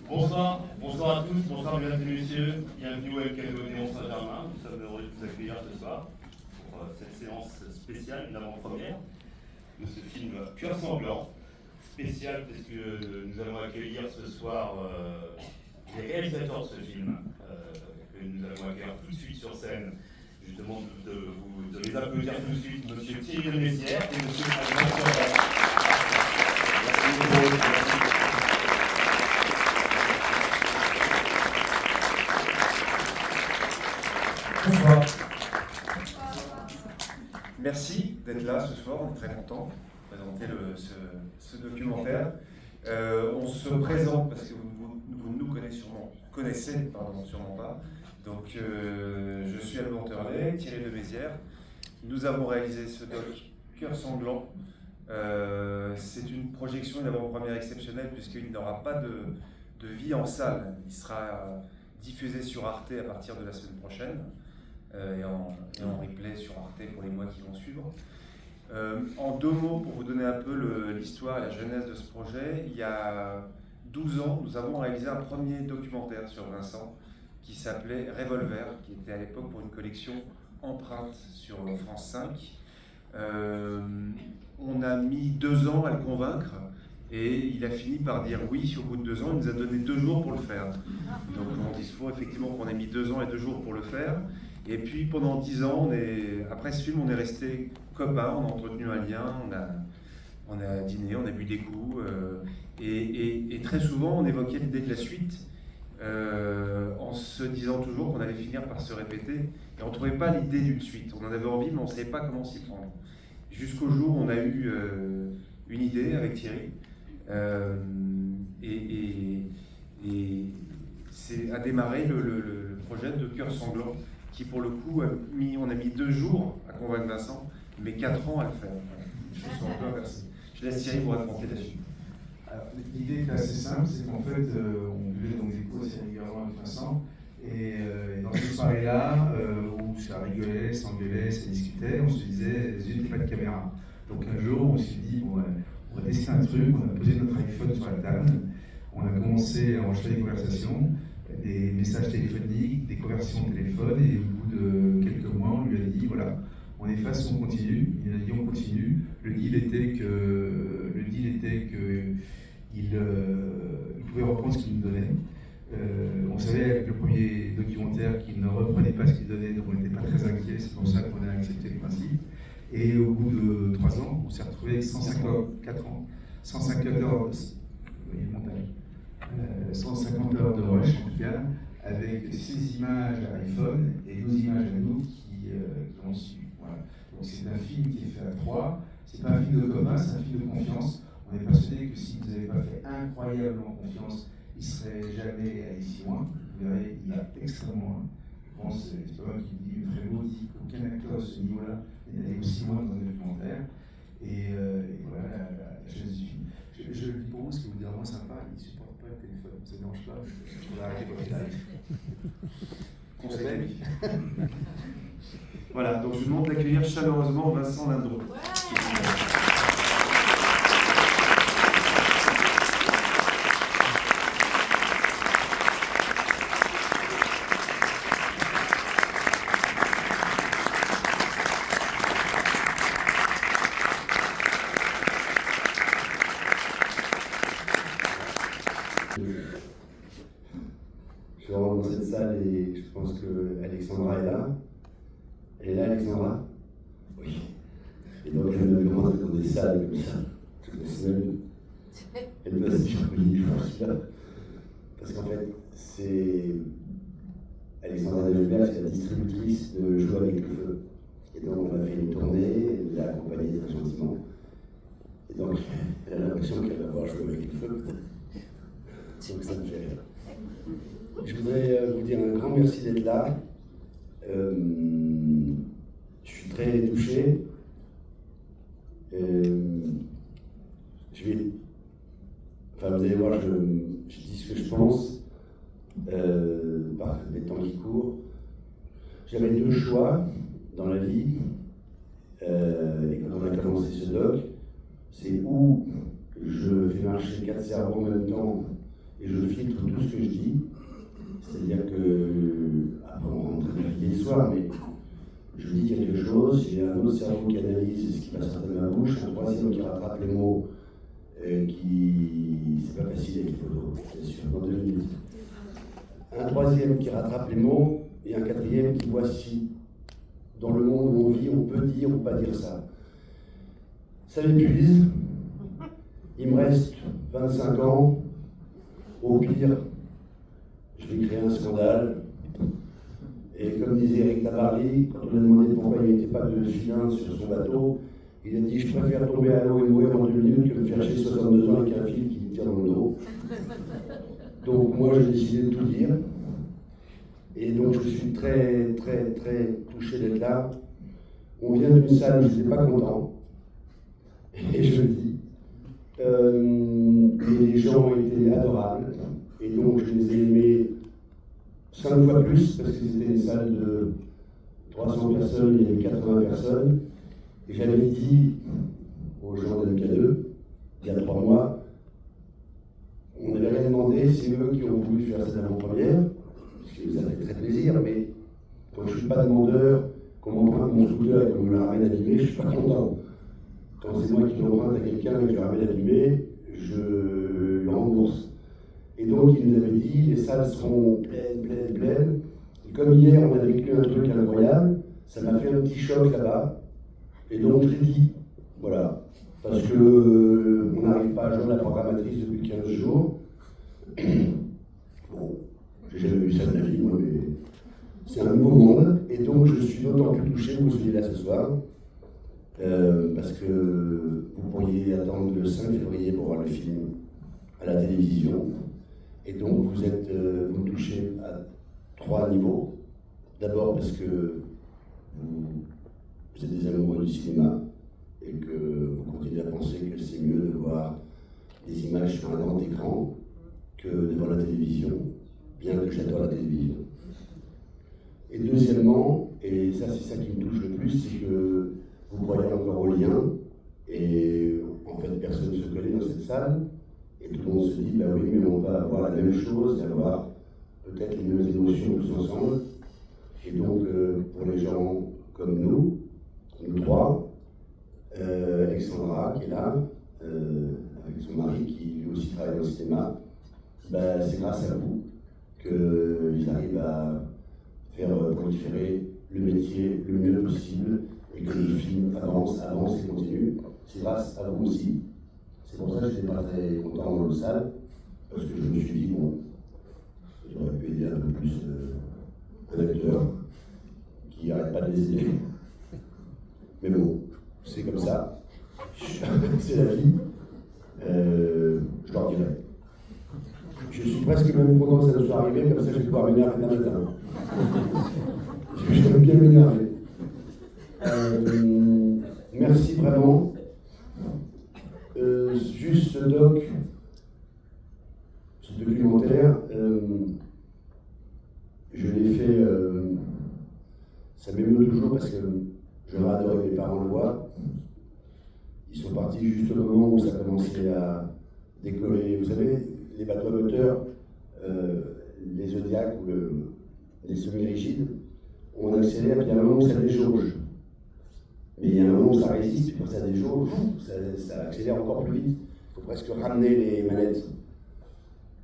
Bonsoir à tous, bonsoir mesdames et messieurs, bienvenue au MK Odéon Saint-Germain. Nous sommes heureux de vous accueillir ce soir pour cette séance spéciale, une avant-première de ce film Cœur Sanglant. Spécial parce que nous allons accueillir ce soir les réalisateurs de ce film, que nous allons accueillir tout de suite sur scène. Je vous demande de les applaudir tout de suite, monsieur Thierry de Mézières et monsieur Alban Sorel. Bonsoir. Merci d'être là ce soir, on est très content de présenter ce documentaire. On se présente parce que vous nous connaissez sûrement pas. Donc je suis Alban Sorel, Thierry de Mézières. Nous avons réalisé ce doc Cœur Sanglant. C'est une projection, une avant-première exceptionnelle puisqu'il n'aura pas de vie en salle. Il sera diffusé sur Arte à partir de la semaine prochaine. Et en replay sur Arte pour les mois qui vont suivre. En deux mots, pour vous donner un peu l'histoire et la genèse de ce projet, il y a 12 ans, nous avons réalisé un premier documentaire sur Vincent qui s'appelait Revolver, qui était à l'époque pour une collection Empreinte sur France 5. On a mis 2 ans à le convaincre et il a fini par dire oui au bout de 2 ans. Il nous a donné 2 jours pour le faire. Donc on dit souvent effectivement qu'on a mis 2 ans et 2 jours pour le faire. Et puis pendant 10 ans, après ce film, on est resté copains, on a entretenu un lien, on a dîné, on a bu des coups. Et très souvent, on évoquait l'idée de la suite en se disant toujours qu'on allait finir par se répéter. Et on ne trouvait pas l'idée d'une suite. On en avait envie, mais on ne savait pas comment s'y prendre. Jusqu'au jour où on a eu une idée avec Thierry. A démarré le projet de Cœur Sanglant, qui pour le coup, on a mis 2 jours à convaincre Vincent, mais 4 ans à le faire. Je me sens un peu inversé. Je laisse Thierry vous raconter là-dessus. Alors, l'idée était assez simple, c'est qu'en fait, on buvait donc des coups assez régulièrement avec Vincent, et dans cette soirée-là, où ça rigolait, s'engueulait, ça discutait, on se disait, zut, il n'y a pas de caméra. Donc un jour, on s'est dit, bon, on va tester un truc, on a posé notre iPhone sur la table, on a commencé à enregistrer des conversations, des messages téléphoniques, des conversions au téléphone, et au bout de quelques mois, on lui a dit, voilà, on efface, on continue. Il a dit, on continue. Le deal était qu'il pouvait reprendre ce qu'il nous donnait. On savait avec le premier documentaire qu'il ne reprenait pas ce qu'il donnait, donc on n'était pas très inquiets, c'est pour ça qu'on a accepté le principe. Et au bout de 3 ans, on s'est retrouvé avec 150 heures, 150 heures de rush en tout cas, avec 6 images à iPhone et 12 images à nous qui ont suivi. Voilà. Donc c'est un film qui est fait à 3, c'est pas un film de commun, c'est un film de confiance. On est persuadé que s'il ne nous avait pas fait incroyablement confiance, il ne serait jamais allé si loin. Vous verrez, il a extrêmement loin. Je pense, c'est pas moi qui me dit, Frémaux dit qu'aucun acteur à ce niveau-là n'est allé aussi loin dans un documentaire. Et voilà la genèse du film. Je le dis pour vous, ce qui vous dit vraiment sympa, il ne supporte pas le téléphone, ça ne dérange pas, on va arrêter quoi qu'il arrive. Conseil. Voilà, donc je vous demande d'accueillir chaleureusement Vincent Lindreau. Je rentre dans cette salle et je pense que Alexandra est là. Elle est là, Alexandra? Oui. Et donc elle me rentre dans des salles comme ça, toutes les semaines. Elle doit se dire oui, je suis là. Parce qu'en fait, c'est Alexandra Delbert, c'est la distributrice de Jouer avec le feu. Et donc on a fait une tournée, elle l'a accompagnée très gentiment. Et donc elle a l'impression qu'elle va voir Jouer avec le feu. Donc ça me fait rire. Je voudrais vous dire un grand merci d'être là. Je suis très touché. Vous allez voir, je dis ce que je pense par les temps qui courent. J'avais 2 choix dans la vie. Et quand on a commencé ce doc, c'est où je fais marcher 4 cerveaux en même temps et je filtre tout ce que je dis. C'est-à-dire que, après on rentre dans l'histoire, mais je dis quelque chose, j'ai un autre cerveau qui analyse ce qui va sortir de ma bouche, un troisième qui rattrape les mots, c'est pas facile avec les photos, c'est sûr, dans 2 minutes. Un troisième qui rattrape les mots, et un quatrième qui voit si, dans le monde où on vit, on peut dire ou pas dire ça. Ça m'épuise. Il me reste 25 ans. Au pire, je vais créer un scandale. Et comme disait Eric Tabarly, quand on lui a demandé pourquoi il n'était pas de filin sur son bateau, il a dit « Je préfère tomber à l'eau et mourir en 2 minutes que me faire chier 62 ans avec un fil qui me tire dans le dos. » Donc moi, j'ai décidé de tout dire. Et donc je suis très, très, très touché d'être là. On vient d'une salle où je n'étais pas content. Et je le dis. Et les gens ont été adorables. Et donc je les ai aimés 5 fois plus, parce que c'était une salle de 300 personnes, il y avait 80 personnes. Et j'avais dit aux gens de MK2, il y a 3 mois, on n'avait rien demandé, c'est eux qui ont voulu faire cette avant-première, ce qui nous a fait très plaisir, mais quand je ne suis pas demandeur, qu'on m'emprunte mon scooter et qu'on me le ramène abîmé, je ne suis pas content. Quand c'est moi qui l'emprunte à quelqu'un et que je le ramène abîmé, je le rembourse. Et donc il nous avait dit, les salles seront pleines, pleines, pleines. Et comme hier on a vécu un truc incroyable, ça m'a fait un petit choc là-bas. Et donc je l'ai dit, voilà. Parce que on n'arrive pas à joindre la programmatrice depuis 15 jours. Bon, j'ai jamais vu ça de ma vie, moi, mais c'est un nouveau monde. Et donc je suis d'autant plus touché que vous soyez là ce soir. Parce que vous pourriez attendre le 5 février pour voir le film à la télévision. Et donc vous me touchez à 3 niveaux. D'abord parce que vous êtes des amoureux du cinéma et que vous continuez à penser que c'est mieux de voir des images sur un grand écran que devant la télévision, bien que j'adore la télévision. Et deuxièmement, et ça c'est ça qui me touche le plus, c'est que vous croyez encore au lien, et en fait personne ne se connaît dans cette salle, et tout le monde se dit, bah oui, mais on va avoir la même chose, et avoir peut-être les mêmes émotions tous ensemble. Et donc, pour les gens comme nous 3, Alexandra qui est là, avec son mari qui lui aussi travaille dans le cinéma, bah, c'est grâce à vous qu'ils arrivent à faire proliférer le métier le mieux possible et que le film avance et continue. C'est grâce à vous aussi. C'est pour ça que je n'étais pas très content dans le salle, parce que je me suis dit, bon, j'aurais pu aider un peu plus un acteur qui n'arrête pas de les aider. Mais bon, c'est comme ça. C'est la vie. Je leur dirai. Je suis presque même content que ça nous soit arrivé, comme ça je vais pouvoir m'énerver d'un matin. J'aime bien m'énerver. Merci vraiment. Juste ce documentaire, je l'ai fait, ça m'émeut toujours parce que j'aurais adoré que mes parents le voient. Ils sont partis juste au moment où ça commençait à décoller. Vous savez, les bateaux à moteur, les Zodiacs ou les semi-rigides, on accélère, puis il y a un moment où ça déjauge. Mais il y a un moment où ça résiste, puis quand ça déjauge, ça accélère encore plus vite. Il faut presque ramener les manettes.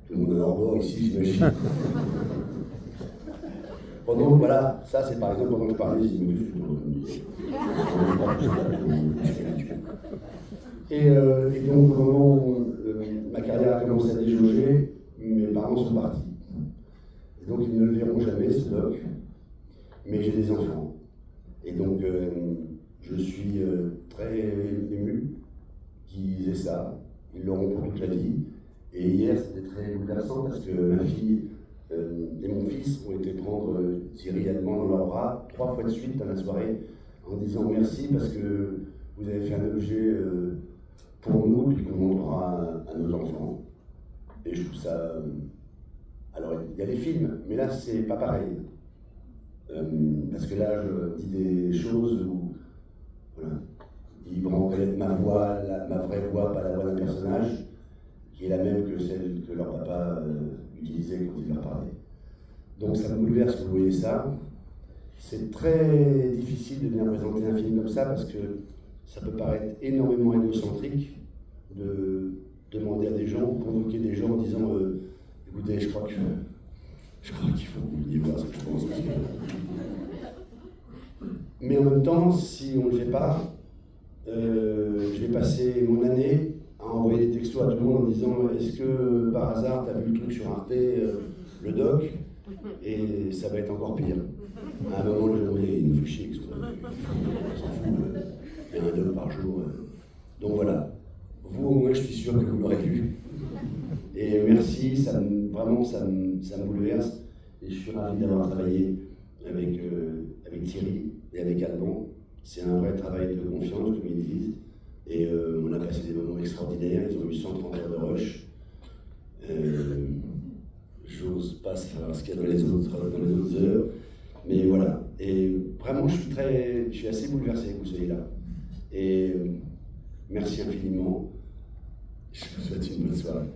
Tout le monde est en bord ici, j'imagine. Pendant voilà, ça c'est par exemple pendant que je parlais, je dis, et donc au moment où ma carrière a commencé à déjauger, mes parents sont partis. Et donc ils ne le verront jamais, ce doc, mais j'ai des enfants. Et donc je suis très ému qu'ils aient ça, ils l'auront pour toute la vie. Et hier c'était très bouleversant parce que ma fille et mon fils ont été prendre Thierry Allemand dans leurs bras 3 fois de suite dans la soirée en disant merci parce que vous avez fait un objet pour nous et qu'on montrera à nos enfants. Et je trouve ça... alors il y a des films, mais là c'est pas pareil. Parce que là je dis des choses où voilà, ils vont reconnaître ma voix, ma vraie voix, pas la voix d'un personnage, qui est la même que celle que leur papa utilisait quand il leur parlait. Donc ça me bouleverse que vous voyez ça. C'est très difficile de venir présenter un film comme ça parce que ça peut paraître énormément égocentrique de demander à des gens, convoquer des gens en disant écoutez, je crois qu'il faut que vous veniez voir ce que je pense. Parce que... Mais en même temps, si on ne le fait pas, je vais passer mon année à envoyer des textos à tout le monde en disant est-ce que par hasard tu as vu le truc sur Arte, le doc, et ça va être encore pire. À un moment, le journée, il nous fait chier, on s'en fout, il y a un doc par jour. Donc voilà, vous au moins je suis sûr que vous l'aurez vu. Et merci, vraiment ça me bouleverse, et je suis ravi d'avoir travaillé avec Thierry et avec Alban. C'est un vrai travail de confiance, comme ils disent. Et on a passé des moments extraordinaires, ils ont eu 130 heures de rush. J'ose pas savoir ce qu'il y a dans les autres heures, mais voilà. Et vraiment, je suis assez bouleversé que vous soyez là. Et merci infiniment. Je vous souhaite une bonne soirée.